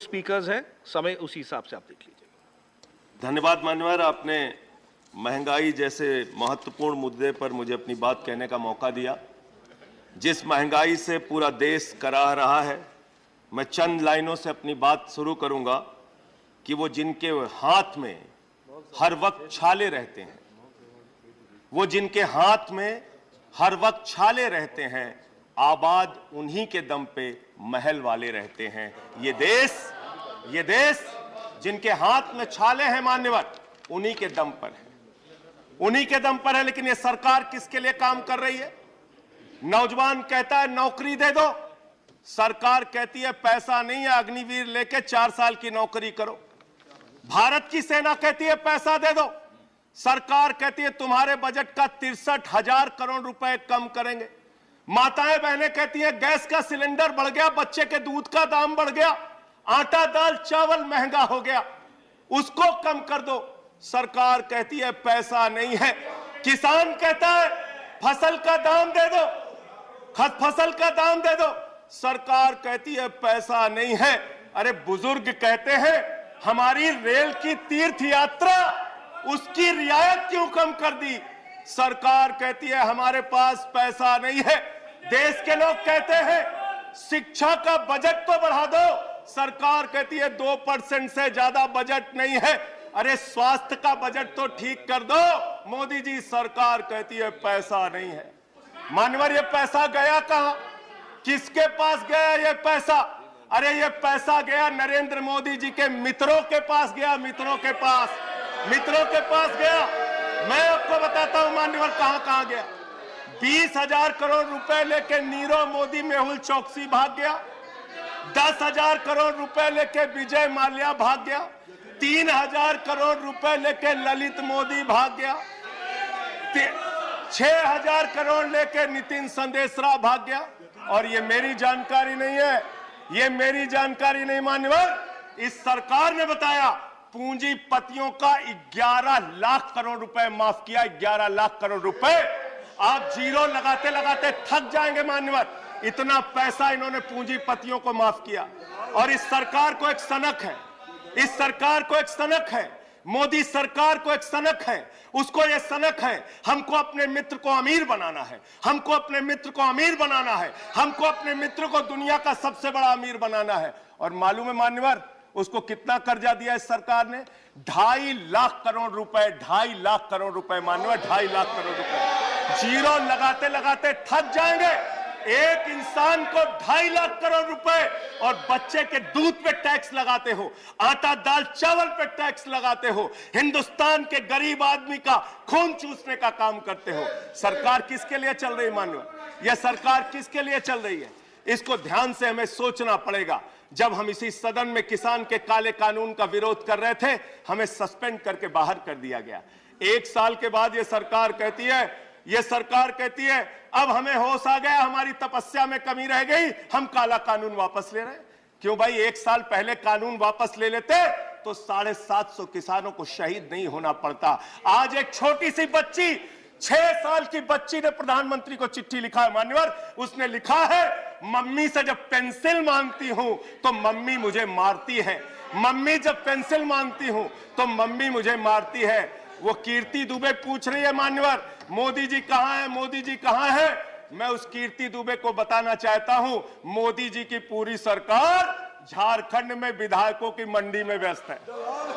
Speakers हैं, समय उसी हिसाब से आप देख लीजिए। धन्यवाद मान्यवर, आपने महंगाई जैसे महत्वपूर्ण मुद्दे पर मुझे अपनी बात कहने का मौका दिया। जिस महंगाई से पूरा देश कराह रहा है, मैं चंद लाइनों से अपनी बात शुरू करूंगा कि वो जिनके हाथ में हर वक्त छाले रहते हैं, वो जिनके हाथ में हर वक्त छाले रहते हैं, आबाद उन्हीं के दम पे महल वाले रहते हैं। ये देश जिनके हाथ में छाले हैं मान्यवर, उन्हीं के दम पर है, उन्हीं के दम पर है। लेकिन ये सरकार किसके लिए काम कर रही है? नौजवान कहता है नौकरी दे दो, सरकार कहती है पैसा नहीं है, अग्निवीर लेके 4 साल की नौकरी करो। भारत की सेना कहती है पैसा दे दो, सरकार कहती है तुम्हारे बजट का 63,000 करोड़ रुपए कम करेंगे। माताएं बहनें कहती हैं गैस का सिलेंडर बढ़ गया, बच्चे के दूध का दाम बढ़ गया, आटा दाल चावल महंगा हो गया, उसको कम कर दो, सरकार कहती है पैसा नहीं है। किसान कहता है फसल का दाम दे दो, फसल का दाम दे दो, सरकार कहती है पैसा नहीं है। अरे बुजुर्ग कहते हैं हमारी रेल की तीर्थ यात्रा, उसकी रियायत क्यों कम कर दी, सरकार कहती है हमारे पास पैसा नहीं है। देश के लोग कहते हैं शिक्षा का बजट तो बढ़ा दो, सरकार कहती है 2% से ज्यादा बजट नहीं है। अरे स्वास्थ्य का बजट तो ठीक कर दो मोदी जी, सरकार कहती है पैसा नहीं है। मानवर ये पैसा गया कहां, किसके पास गया ये पैसा? अरे ये पैसा गया नरेंद्र मोदी जी के मित्रों के पास गया, मित्रों के पास गया। मैं आपको बताता हूं मान्यवर कहां कहां गया। 20,000 करोड़ रुपए लेके नीरव मोदी मेहुल चौकसी भाग गया, 10,000 करोड़ रुपए लेके विजय माल्या भाग गया, 3,000 करोड़ रुपए लेके ललित मोदी भाग गया, 6,000 करोड़ लेके नितिन संदेशरा भाग गया। और ये मेरी जानकारी नहीं है, ये मेरी जानकारी नहीं मान्यवर, इस सरकार ने बताया पूंजीपतियों का 11 लाख करोड़ रुपए माफ किया। 11 लाख करोड़ रुपए आप जीरो लगाते लगाते थक जाएंगे मान्यवर, इतना पैसा इन्होंने पूंजीपतियों को माफ किया। और इस सरकार को एक सनक है, इस सरकार को एक सनक है, मोदी सरकार को एक सनक है, उसको ये सनक है हमको अपने मित्र को अमीर बनाना है, हमको अपने मित्र को अमीर बनाना है, हमको अपने मित्र को दुनिया का सबसे बड़ा अमीर बनाना है। और मालूम है मान्यवर उसको कितना कर्जा दिया इस सरकार ने? 2.5 लाख करोड़ रुपए, 2.5 लाख करोड़ रुपए मान्यवर, 2.5 लाख करोड़ रुपए। जीरो लगाते लगाते थक जाएंगे। एक इंसान को 2.5 लाख करोड़ रुपए और बच्चे के दूध पे टैक्स लगाते हो, आटा दाल चावल पे टैक्स लगाते हो, हिंदुस्तान के गरीब आदमी का खून चूसने का काम करते हो। सरकार किसके लिए चल रही है मान्यवर? यह सरकार किसके लिए चल रही है? इसको ध्यान से हमें सोचना पड़ेगा। जब हम इसी सदन में किसान के काले कानून का विरोध कर रहे थे, हमें सस्पेंड करके बाहर कर दिया गया। 1 साल के बाद ये सरकार कहती है अब हमें होश आ गया, हमारी तपस्या में कमी रह गई, हम काला कानून वापस ले रहे हैं। क्यों भाई? 1 साल पहले कानून वापस ले लेते तो 750 किसानों को शहीद नहीं होना पड़ता। आज एक छोटी सी बच्ची, 6 साल की बच्ची ने प्रधानमंत्री को चिट्ठी लिखा है मान्यवर, उसने लिखा है मम्मी से जब पेंसिल मांगती हूं तो मम्मी मुझे मारती है, मम्मी जब पेंसिल मांगती हूं तो मम्मी मुझे मारती है। वो कीर्ति दुबे पूछ रही है मान्यवर मोदी जी कहां है, मोदी जी कहां है? मैं उस कीर्ति दुबे को बताना चाहता हूं मोदी जी की पूरी सरकार झारखंड में विधायकों की मंडी में व्यस्त है,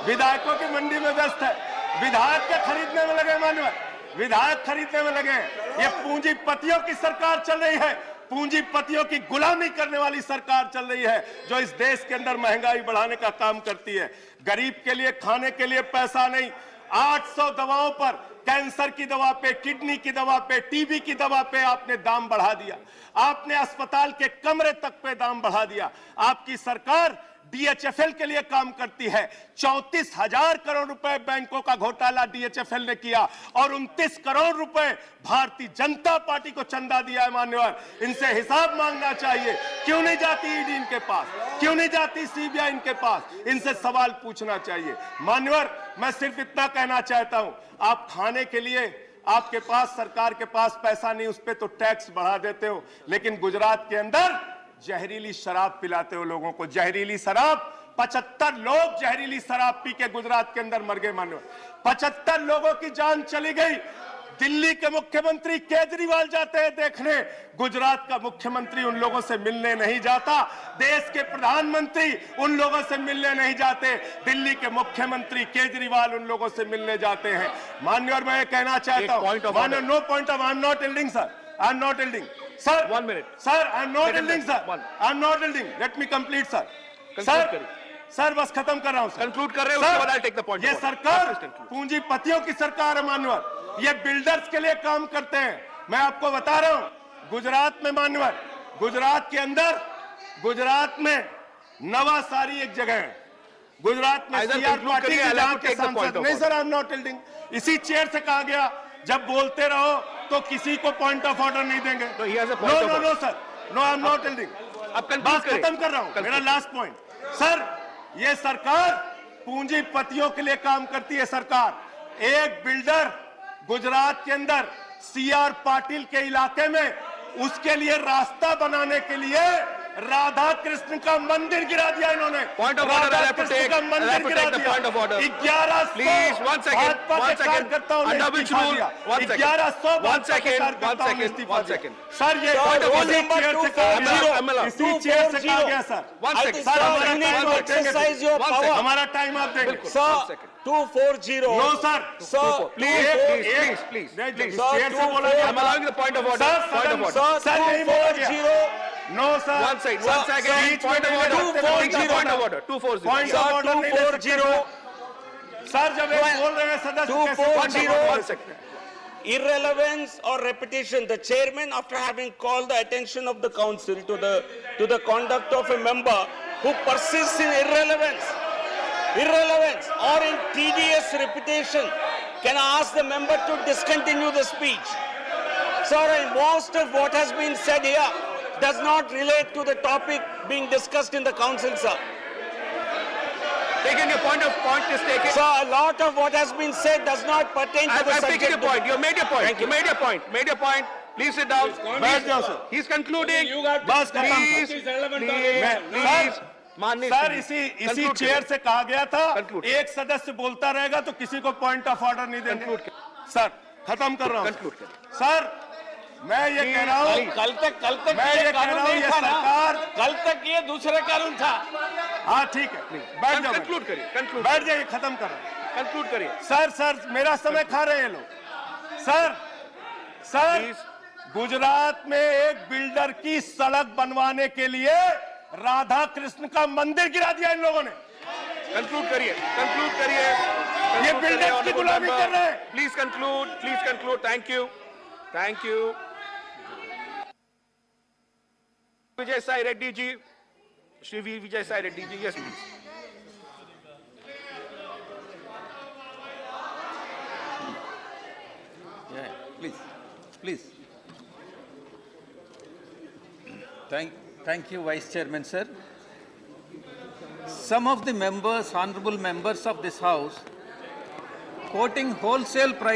विधायकों की मंडी में व्यस्त है, विधायक के खरीदने में लगे मान्यवर, विधायक खरीदने में लगे। ये पूंजीपतियों की सरकार चल रही है, पूंजीपतियों की गुलामी करने वाली सरकार चल रही है, जो इस देश के अंदर महंगाई बढ़ाने का काम करती है। गरीब के लिए खाने के लिए पैसा नहीं, 800 दवाओं पर, कैंसर की दवा पे, किडनी की दवा पे, टीबी की दवा पे आपने दाम बढ़ा दिया, आपने अस्पताल के कमरे तक पे दाम बढ़ा दिया। आपकी सरकार डीएचएफएल के लिए काम करती है। 34,000 करोड़ रुपए बैंकों का घोटाला डीएचएफएल ने किया और 29 करोड़ रुपए भारतीय जनता पार्टी को चंदा दिया है मान्यवर। इनसे हिसाब मांगना चाहिए। क्यों नहीं जाती ईडी इनके पास, क्यों नहीं जाती सीबीआई इनके पास? इनसे सवाल पूछना चाहिए मान्यवर। मैं सिर्फ इतना कहना चाहता हूं, आप खाने के लिए आपके पास, सरकार के पास पैसा नहीं, उस पर तो टैक्स बढ़ा देते हो, लेकिन गुजरात के अंदर जहरीली शराब पिलाते हो लोगों को, जहरीली शराब 75 लोग जहरीली शराब पी के गुजरात के अंदर मर गए। मानो 75 लोगों की जान चली गई। दिल्ली के मुख्यमंत्री केजरीवाल जाते हैं देखने, गुजरात का मुख्यमंत्री उन लोगों से मिलने नहीं जाता। देश के प्रधानमंत्री उन लोगों से मिलने नहीं जाते, दिल्ली के मुख्यमंत्री केजरीवाल उन लोगों से मिलने जाते हैं। माननीय, और मैं ये कहना चाहता हूं, माननीय, no point of, I am not yielding sir, I am not yielding sir, 1 minute sir, I am not yielding sir, I am not yielding, let me complete sir. Sir बस खत्म कर रहा हूं सर, कंक्लूड कर रहे हैं, उसके बाद आई टेक द पॉइंट। ये सरकार पूंजीपतियों की सरकार है मान्यवर, ये बिल्डर्स के लिए काम करते हैं। मैं आपको बता रहा हूं, गुजरात में मान्यवर, गुजरात के अंदर, गुजरात में नवासारी एक जगह है, गुजरात में सीआर पाटिल के सांसद, नहीं sir, I am not yielding, इसी चेयर से कहा गया जब बोलते रहो तो किसी को पॉइंट ऑफ ऑर्डर नहीं देंगे। No sir, no, I am not yielding. बात खत्म कर रहा हूं, मेरा लास्ट पॉइंट सर, ये सरकार पूंजीपतियों के लिए काम करती है। सरकार एक बिल्डर गुजरात के अंदर सीआर पाटिल के इलाके में, उसके लिए रास्ता बनाने के लिए राधा कृष्ण का मंदिर गिरा दिया इन्होंने। Point of order, Radha Krishna का मंदिर गिरा दिया। Point of order 1100 please, 1 second, under which rule, 1 second, 1 second sir, ये इसी चेयर से कहा गया सर, 1 सेकंड सर, हमारा टाइम आप देंगे sir. 240 no sir, please chair से बोला गया। I am allowing the point of order, point of order sir, नहीं बोला गया। No sir, 1 second, point of order, 240 sir, जब ये बोल रहे हैं सदस्य 240 irrelevance or repetition. The chairman, after having called the attention of the council to the conduct of a member who persists in irrelevance or in tedious repetition, can ask the member to discontinue the speech. Sir, and most of what has been said here does not relate to the topic being discussed in the council, sir. Taking your point is taken. Sir, a lot of what has been said does not pertain to the I've taken your subject. point. You made your point. Thank you. You made your point. Made your point. Please sit down. बैठ जाओ sir. He's concluding. बस खत्म। Please. माननीय sir, इसी chair से कहा गया था, Conclude. एक सदस्य बोलता रहेगा तो किसी को पॉइंट ऑफ ऑर्डर नहीं देंगे। सर खत्म कर रहा हूँ सर, मैं ये कह रहा हूँ, कल तक मैं ये कह रहा हूँ, ये सरकार, कल तक ये दूसरा कानून था। हाँ ठीक है, बैठ जाओ, कंक्लूड करिए, बैठ जाइए, खत्म कर रहा हूँ। कंक्लूड करिए। सर मेरा समय खा रहे हैं लोग। सर गुजरात में एक बिल्डर की सड़क बनवाने के लिए राधा कृष्ण का मंदिर गिरा दिया इन लोगों ने। कंक्लूड करिए। ये बिल्डर्स की गुलामी कर रहे हैं। Please conclude. Thank you. Vijay Sai Reddy ji, Shri Vijay Sai Reddy ji, yes please. Please. Thank you, Vice Chairman, sir. Some of the members, honorable members of this House, quoting wholesale price